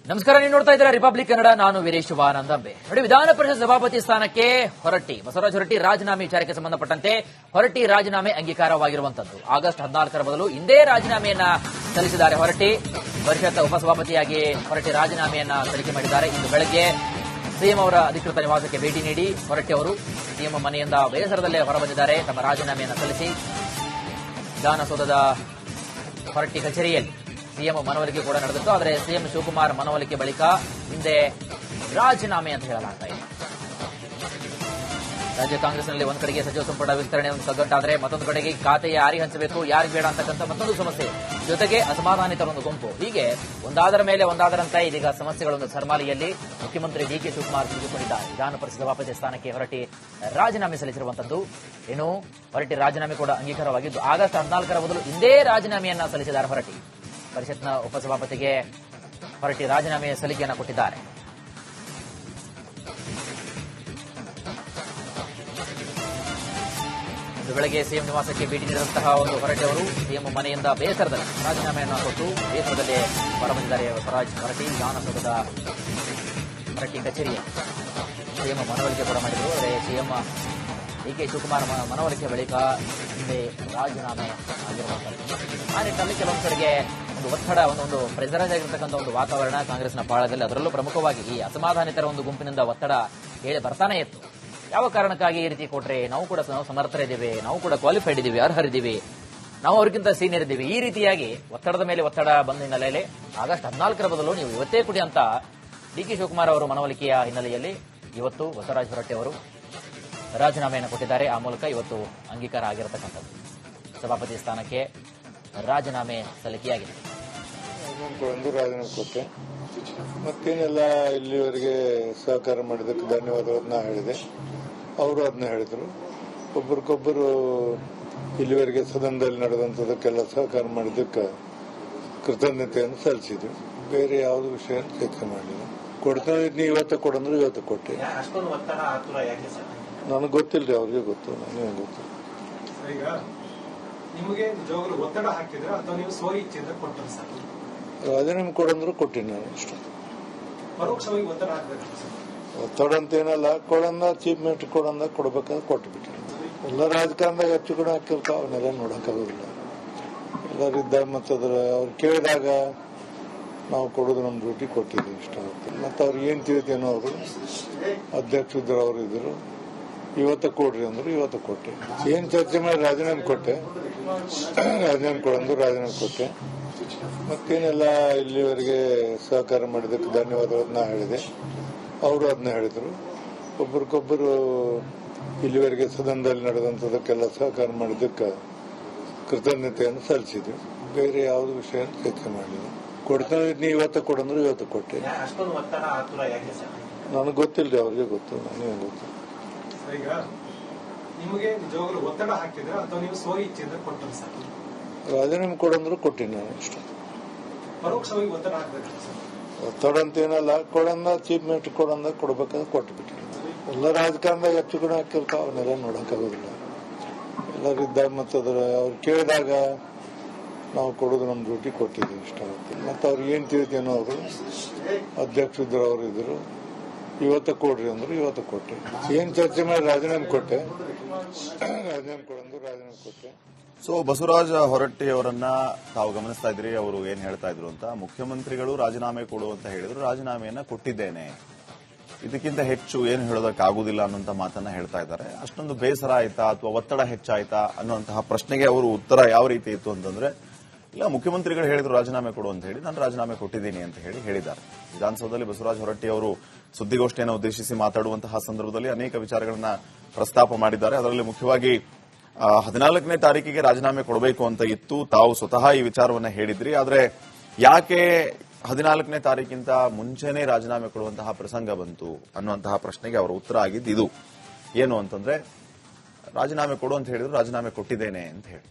ನಮಸ್ಕಾರ, ನೀವು ನೋಡ್ತಾ ಇದ್ದೀರಾ ರಿಪಬ್ಲಿಕ್ ಕನ್ನಡ. ನಾನು ವೀರೇಶ್ ವಾನಂದಂಬೆ. ನೋಡಿ, ವಿಧಾನ ಪರಿಷತ್ ಸಭಾಪತಿ ಸ್ಥಾನಕ್ಕೆ ಬಸವರಾಜ ಹೊರಟ್ಟಿ ರಾಜೀನಾಮೆ ವಿಚಾರಕ್ಕೆ ಸಂಬಂಧಪಟ್ಟಂತೆ ಹೊರಟ್ಟಿ ರಾಜೀನಾಮೆ ಅಂಗೀಕಾರವಾಗಿರುವಂತದ್ದು. ಆಗಸ್ಟ್ 14ರ ಬದಲು ಇಂದೇ ರಾಜೀನಾಮೆಯನ್ನ ಸಲ್ಲಿಸಿದ್ದಾರೆ ಹೊರಟ್ಟಿ. ಪರಿಷತ್ ಉಪಸಭಾಪತಿಯಾಗಿ ಹೊರಟ್ಟಿ ರಾಜೀನಾಮೆಯನ್ನ ಸಲ್ಲಿಕೆ ಮಾಡಿದ್ದಾರೆ. ಇಂದು ಬೆಳಗ್ಗೆ ಸಿಎಂ ಅವರ ಅಧಿಕೃತ ನಿವಾಸಕ್ಕೆ ಭೇಟಿ ನೀಡಿ ಹೊರಟ್ಟಿ ಅವರು ಸಿಎಂ ಮನೆಯಿಂದ ಬೇಸರದಲ್ಲೇ ಹೊರಬಂದಿದ್ದಾರೆ. ತಮ್ಮ ರಾಜೀನಾಮೆಯನ್ನು ಸಲ್ಲಿಸಿ ವಿಧಾನಸೌಧದ ಹೊರಟ್ಟಿ ಕಚೇರಿಯಲ್ಲಿ ಸಿಎಂ ಮನವೊಲಿಕೆ ಕೂಡ ನಡೆದಿತ್ತು. ಆದರೆ ಸಿಎಂ ಶಿವಕುಮಾರ್ ಮನವೊಲಿಕೆ ಬಳಿಕ ಹಿಂದೆ ರಾಜೀನಾಮೆ ಅಂತ ಹೇಳಲಾಗ್ತಾ ಇದೆ. ರಾಜ್ಯ ಕಾಂಗ್ರೆಸ್ನಲ್ಲಿ ಒಂದು ಕಡೆಗೆ ಸಚಿವ ಸಂಪುಟ ವಿಸ್ತರಣೆ ಒಂದು ಕಗ್ಗಂಟಾದರೆ ಮತ್ತೊಂದು ಕಡೆಗೆ ಖಾತೆ ಯಾರಿಗೆ ಹಂಚಬೇಕು, ಯಾರಿಗೆ ಬೇಡ ಅಂತಕ್ಕಂಥ ಮತ್ತೊಂದು ಸಮಸ್ಯೆ, ಜೊತೆಗೆ ಅಸಮಾಧಾನಿತರೊಂದು ಗುಂಪು, ಹೀಗೆ ಒಂದಾದರ ಮೇಲೆ ಒಂದಾದರಂತೆ ಇದೀಗ ಸಮಸ್ಯೆಗಳೊಂದು ಸರ್ಮಾಲಿಯಲ್ಲಿ ಮುಖ್ಯಮಂತ್ರಿ ಡಿಕೆ ಶಿವಕುಮಾರ್ ತಿಳಿದುಕೊಂಡಿದ್ದಾರೆ. ವಿಧಾನ ಪರಿಷತ್ ಸಭಾಪತಿ ಸ್ಥಾನಕ್ಕೆ ಹೊರಟ್ಟಿ ರಾಜೀನಾಮೆ ಸಲ್ಲಿಸಿರುವಂತದ್ದು. ಇನ್ನು ಹೊರಟ್ಟಿ ರಾಜೀನಾಮೆ ಕೂಡ ಅಂಗೀಕಾರವಾಗಿದ್ದು ಆಗಸ್ಟ್ 14ರ ಬದಲು ಇಂದೇ ರಾಜೀನಾಮೆಯನ್ನ ಸಲ್ಲಿಸಿದ್ದಾರೆ ಹೊರಟ್ಟಿ. ಪರಿಷತ್ನ ಉಪಸಭಾಪತಿಗೆ ಹೊರಟ್ಟಿ ರಾಜೀನಾಮೆ ಸಲ್ಲಿಕೆಯನ್ನು ಕೊಟ್ಟಿದ್ದಾರೆ. ಇಂದು ಬೆಳಗ್ಗೆ ಸಿಎಂ ನಿವಾಸಕ್ಕೆ ಭೇಟಿ ನೀಡಿದಂತಹ ಒಂದು ಹೊರಟ್ಟಿ ಅವರು ಸಿಎಂ ಮನೆಯಿಂದ ಬೇಸರದಲ್ಲಿ ರಾಜೀನಾಮೆಯನ್ನು ಕೊಟ್ಟು ಬೇಸರದಲ್ಲಿ ಹೊರಬಂದಿದ್ದಾರೆ. ಬಸವರಾಜ ಹೊರಟ್ಟಿ ವಿಧಾನಸೌಧದ ಹೊರಟ್ಟಿ ಕಚೇರಿಯಲ್ಲಿ ಸಿಎಂ ಮನವೊಲಿಕೆ ಕೂಡ ಮಾಡಿದರು. ಆದರೆ ಸಿಎಂ ಡಿಕೆ ಶಿವಕುಮಾರ್ ಮನವೊಲಿಕೆ ಬಳಿಕ ಹಿಂದೆ ರಾಜೀನಾಮೆ ಆಗಿರುವಂತದ್ದು. ಆ ನಿಟ್ಟಿನಲ್ಲಿ ಕೆಲವೊಂದು ಕಡೆಗೆ ಒಂದು ಒತ್ತಡ, ಒಂದು ಪ್ರೆಸರೈಸ್ ಆಗಿರ್ತಕ್ಕಂಥ ಒಂದು ವಾತಾವರಣ ಕಾಂಗ್ರೆಸ್ನ ಪಾಳದಲ್ಲಿ, ಅದರಲ್ಲೂ ಪ್ರಮುಖವಾಗಿ ಈ ಅಸಮಾಧಾನಿತರ ಒಂದು ಗುಂಪಿನಿಂದ ಒತ್ತಡ ಹೇಳಿ ಬರ್ತಾನೆ ಇತ್ತು. ಯಾವ ಕಾರಣಕ್ಕಾಗಿ ಈ ರೀತಿ ಕೊಟ್ರೆ ನಾವು ಕೂಡ ಸಮರ್ಥರಿದ್ದೀವಿ, ನಾವು ಕೂಡ ಕ್ವಾಲಿಫೈಡ್ ಇದ್ದೀವಿ, ಅರ್ಹರಿದ್ದೀವಿ, ನಾವು ಅವ್ರಿಗಿಂತ ಸೀನಿಯರ್ ಇದ್ದೀವಿ, ಈ ರೀತಿಯಾಗಿ ಒತ್ತಡದ ಮೇಲೆ ಒತ್ತಡ ಬಂದ ಹಿನ್ನೆಲೆಯಲ್ಲಿ ಆಗಸ್ಟ್ 14ರ ಬದಲು ನೀವು ಇವತ್ತೇ ಕೊಡಿ ಅಂತ ಡಿಕೆ ಶಿವಕುಮಾರ್ ಅವರು ಮನವೊಲಿಕೆಯ ಹಿನ್ನೆಲೆಯಲ್ಲಿ ಇವತ್ತು ಬಸವರಾಜ ಹೊರಟ್ಟಿ ಅವರು ರಾಜೀನಾಮೆಯನ್ನು ಕೊಟ್ಟಿದ್ದಾರೆ. ಆ ಮೂಲಕ ಇವತ್ತು ಅಂಗೀಕಾರ ಆಗಿರತಕ್ಕಂಥದ್ದು. ಸಭಾಪತಿ ಸ್ಥಾನಕ್ಕೆ ರಾಜೀನಾಮೆ ಸಲ್ಲಿಕೆಯಾಗಿದೆ. ರಾಜೀನಾಮೆ ಕೊಟ್ಟೆ, ಮತ್ತೇನೆಲ್ಲ ಇಲ್ಲಿವರೆಗೆ ಸಹಕಾರ ಮಾಡಿದ್ದಕ್ಕೆ ಧನ್ಯವಾದವನ್ನ ಹೇಳಿದೆ. ಅವರು ಅದನ್ನ ಹೇಳಿದ್ರು. ಒಬ್ಬರಿಗೊಬ್ಬರು ಇಲ್ಲಿವರೆಗೆ ಸದನದಲ್ಲಿ ನಡೆದಂಥದಕ್ಕೆಲ್ಲ ಸಹಕಾರ ಮಾಡಿದ್ದಕ್ಕೆ ಕೃತಜ್ಞತೆಯನ್ನು ಸಲ್ಲಿಸಿದ್ರು. ಬೇರೆ ಯಾವುದು ವಿಷಯ ಚರ್ಚೆ ಮಾಡಲಿಲ್ಲ. ಕೊಡ್ತಾ ಇದ್ನಿ, ಇವತ್ತು ಕೊಡಂದ್ರೆ ಇವತ್ತು ಕೊಟ್ಟೆ. ನನಗೆ ಗೊತ್ತಿಲ್ಲರಿ, ಅವ್ರಿಗೆ ಗೊತ್ತು, ನನಗೆ ಗೊತ್ತು. ನಿಮಗೆ ನಿಜವಾಗ್ಲೂ ಒತ್ತಡ ಹಾಕಿದ್ರೆ ಅಥವಾ ನೀವು ಸ್ವಇಚ್ಛೆಯಿಂದ ಕೊಟ್ಟರೆ ಸರ್? ರಾಜೀನಾಮೆ ಕೊಡಂದ್ರು ಕೊಟ್ಟಿನಿ ನಾನು ಅಷ್ಟೇ. ಪರೋಕ್ಷವಾಗಿ ಒತ್ತಡ ಹಾಕಬೇಕು. ಒತ್ತಡ ಅಂತ ಏನಲ್ಲ, ಕೊಡಂದ ಚೀಫ್ ಮಿನಿಸ್ಟರ್ ಕೊಡಂದ ಕೊಡ್ಬೇಕಾದ್ರೆ ಕೊಟ್ಟುಬಿಟ್ರಿ. ಎಲ್ಲ ರಾಜಕಾರಣದಾಗ ಹೆಚ್ಚು ಕಡೆ ಹಾಕಿರ್ತಾವ, ಅವನ್ನೆಲ್ಲ ನೋಡಕ್ಕಾಗೋದಿಲ್ಲ. ಎಲ್ಲರಿದ್ದಾಗ ಮತ್ತದ್ರ ಅವ್ರು ಕೇಳಿದಾಗ ನಾವು ಕೊಡೋದು ನಮ್ಮ ಡ್ಯೂಟಿ ಕೊಟ್ಟಿದ್ದೀವಿ ಇಷ್ಟ ಆಗುತ್ತೆ. ಮತ್ತೆ ಅವ್ರಿಗೆ ಏನ್ ತಿಳಿತೇನೋ ಅವರು ಅಧ್ಯಕ್ಷ ಇದ್ರು, ಅವರು ಇದ್ರು, ಇವತ್ತು ಕೊಡ್ರಿ ಅಂದ್ರು, ಇವತ್ತು ಕೊಟ್ಟೆ. ಏನ್ ಚರ್ಚೆ ಮಾಡಿ ರಾಜೀನಾಮೆ ಕೊಟ್ಟೆ. ರಾಜೀನಾಮೆ ಕೊಡಂದ್ರು ರಾಜೀನಾಮೆ ಕೊಟ್ಟೆ. ಮತ್ತೇನೆಲ್ಲ ಇಲ್ಲಿವರೆಗೆ ಸಹಕಾರ ಮಾಡಿದ್ದಕ್ಕೆ ಧನ್ಯವಾದವನ್ನ ಹೇಳಿದೆ. ಅವರು ಅದನ್ನ ಹೇಳಿದ್ರು. ಒಬ್ಬರಿಗೊಬ್ಬರು ಇಲ್ಲಿವರೆಗೆ ಸದನದಲ್ಲಿ ನಡೆದಂಥದಕ್ಕೆಲ್ಲ ಸಹಕಾರ ಮಾಡಿದ್ದಕ್ಕೆ ಕೃತಜ್ಞತೆಯನ್ನು ಸಲ್ಲಿಸಿದ್ರು. ಬೇರೆ ಯಾವುದು ವಿಷಯ ಚರ್ಚೆ ಮಾಡಲಿಲ್ಲ. ಕೊಡ್ತಾ ಇದ್ನಿ, ಇವತ್ತು ಕೊಡಂದ್ರು ಇವತ್ತು ಕೊಟ್ಟೆ. ನನಗೆ ಗೊತ್ತಿಲ್ಲರಿ, ಅವ್ರಿಗೆ ಗೊತ್ತು, ನನಗೆ ಗೊತ್ತು. ಈಗ ನಿಮಗೆ ನಿಜವಾಗ್ಲೂ ಒತ್ತಡ ಹಾಕಿದ್ರೆ ಅಥವಾ ನೀವು ಸ್ವಇಚ್ಛೆಯಿಂದ ಕೊಟ್ಟರೆ ಸರ್? ರಾಜೀನಾಮೆ ಕೊಡಂದ್ರು ಕೊಟ್ಟಿನಿ ನಾನು ಅಷ್ಟೇ. ಪರೋಕ್ಷವಾಗಿ ಒತ್ತಡ ಹಾಕಬೇಕು ಸರ್? ಒತ್ತಡ ಅಂತ ಏನಲ್ಲ, ಕೊಡಂದ ಚೀಫ್ ಮಿನಿಸ್ಟರ್ ಕೊಡಂದ ಕೊಡ್ಬೇಕಾದ್ರೆ ಕೊಟ್ಟುಬಿಟ್ರಿ. ಎಲ್ಲ ರಾಜಕಾರಣದಾಗ ಹೆಚ್ಚು ಕಡೆ ಹಾಕಿರ್ತಾವ, ಅವನ್ನೆಲ್ಲ ನೋಡಕ್ಕಾಗೋದಿಲ್ಲ. ಎಲ್ಲರಿದ್ದಾಗ ಮತ್ತದ್ರ ಅವ್ರು ಕೇಳಿದಾಗ ನಾವು ಕೊಡೋದು ನಮ್ಮ ಡ್ಯೂಟಿ ಕೊಟ್ಟಿದ್ದೀವಿ ಇಷ್ಟ ಆಗುತ್ತೆ. ಮತ್ತೆ ಅವ್ರಿಗೆ ಏನ್ ತಿಳಿತೇನೋ ಅವರು ಅಧ್ಯಕ್ಷ ಇದ್ರು, ಅವರು ಇದ್ರು, ಇವತ್ತು ಕೊಡ್ರಿ ಅಂದ್ರು, ಇವತ್ತು ಕೊಟ್ಟೆ. ಏನ್ ಚರ್ಚೆ ಮಾಡಿ ರಾಜೀನಾಮೆ ಕೊಟ್ಟೆ. ರಾಜೀನಾಮೆ ಕೊಡಂದ್ರು ರಾಜೀನಾಮೆ ಕೊಟ್ಟೆ. ಸೊ ಬಸವರಾಜ ಹೊರಟ್ಟಿ ಅವರನ್ನ ತಾವು ಗಮನಿಸ್ತಾ ಇದ್ರಿ. ಅವರು ಏನ್ ಹೇಳ್ತಾ ಇದ್ರು ಅಂತ, ಮುಖ್ಯಮಂತ್ರಿಗಳು ರಾಜೀನಾಮೆ ಕೊಡು ಅಂತ ಹೇಳಿದ್ರು, ರಾಜೀನಾಮೆಯನ್ನ ಕೊಟ್ಟಿದ್ದೇನೆ, ಇದಕ್ಕಿಂತ ಹೆಚ್ಚು ಏನು ಹೇಳೋದಕ್ಕಾಗುದಿಲ್ಲ ಅನ್ನುವಂತ ಮಾತನ್ನ ಹೇಳ್ತಾ ಇದ್ದಾರೆ. ಅಷ್ಟೊಂದು ಬೇಸರ ಆಯ್ತಾ ಅಥವಾ ಒತ್ತಡ ಹೆಚ್ಚಾಯ್ತಾ ಅನ್ನುವಂತಹ ಪ್ರಶ್ನೆಗೆ ಅವರು ಉತ್ತರ ಯಾವ ರೀತಿ ಇತ್ತು ಅಂತಂದ್ರೆ, ಇಲ್ಲ, ಮುಖ್ಯಮಂತ್ರಿಗಳು ಹೇಳಿದ್ರು ರಾಜೀನಾಮೆ ಕೊಡು ಅಂತ ಹೇಳಿ, ನಾನು ರಾಜೀನಾಮೆ ಕೊಟ್ಟಿದ್ದೀನಿ ಅಂತ ಹೇಳಿದ್ದಾರೆ. ವಿಧಾನಸೌಧದಲ್ಲಿ ಬಸವರಾಜ ಹೊರಟ್ಟಿ ಅವರು ಸುದ್ದಿಗೋಷ್ಠಿಯನ್ನು ಉದ್ದೇಶಿಸಿ ಮಾತಾಡುವಂತಹ ಸಂದರ್ಭದಲ್ಲಿ ಅನೇಕ ವಿಚಾರಗಳನ್ನ ಪ್ರಸ್ತಾಪ ಮಾಡಿದ್ದಾರೆ. ಅದರಲ್ಲಿ ಮುಖ್ಯವಾಗಿ 14ನೇ ತಾರೀಕಿಗೆ ರಾಜೀನಾಮೆ ಕೊಡಬೇಕು ಅಂತ ಇತ್ತು. ತಾವು ಸ್ವತಃ ಈ ವಿಚಾರವನ್ನ ಹೇಳಿದ್ರಿ. ಆದರೆ ಯಾಕೆ 14ನೇ ತಾರೀಕಿಂತ ಮುಂಚೆನೇ ರಾಜೀನಾಮೆ ಕೊಡುವಂತಹ ಪ್ರಸಂಗ ಬಂತು ಅನ್ನುವಂತಹ ಪ್ರಶ್ನೆಗೆ ಅವರ ಉತ್ತರ ಆಗಿದ್ದು ಇದು. ಏನು ಅಂತಂದ್ರೆ, ರಾಜೀನಾಮೆ ಕೊಡು ಅಂತ ಹೇಳಿದ್ರು, ರಾಜೀನಾಮೆ ಕೊಟ್ಟಿದ್ದೇನೆ ಅಂತ ಹೇಳಿ.